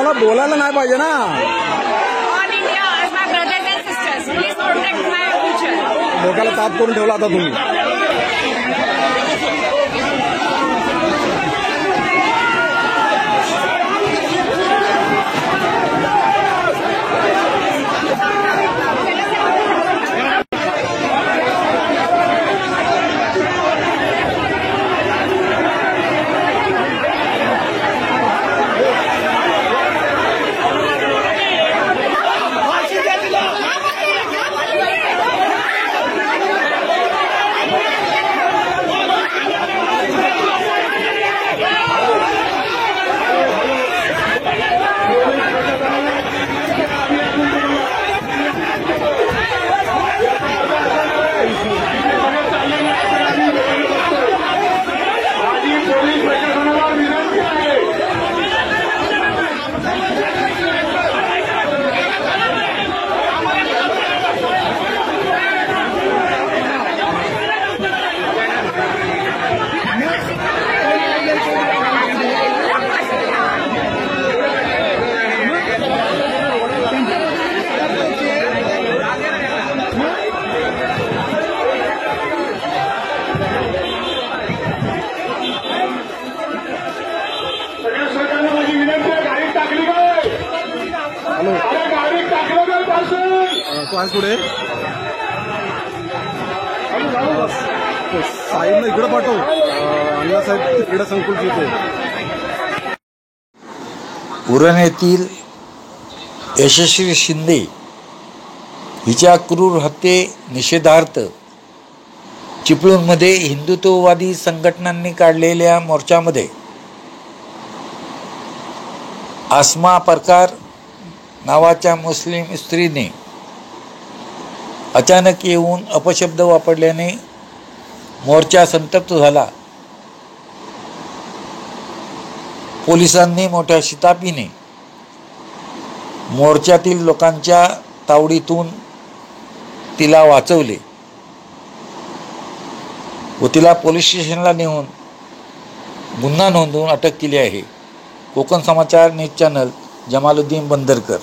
तुम्हाला बोलायला नाही पाहिजे ना. डोक्याला ताप करून ठेवला आता तुम्ही. काय पुढे साहेब इकडे पाठव. अण्णा साहेब क्रीडा संकुल येते. उरण येथील यशस्वी शिंदे हिच्या क्रूर हत्ये निषेधार्थ चिपळूणमध्ये हिंदुत्ववादी संघटनांनी काढलेल्या मोर्चामध्ये आसमा परकार नावाच्या मुस्लिम स्त्रीने अचानक येऊन अपशब्द वापरल्याने मोर्चा संतप्त झाला. पोलिसांनी मोठ्या शिताफीने मोर्चातील लोकांच्या तावडीतून तिला वाचवले व तिला पोलीस स्टेशनला नेऊन गुन्हा नोंदवून अटक केली आहे. कोकण समाचार न्यूज चॅनल, जमालुद्दीन बंदरकर.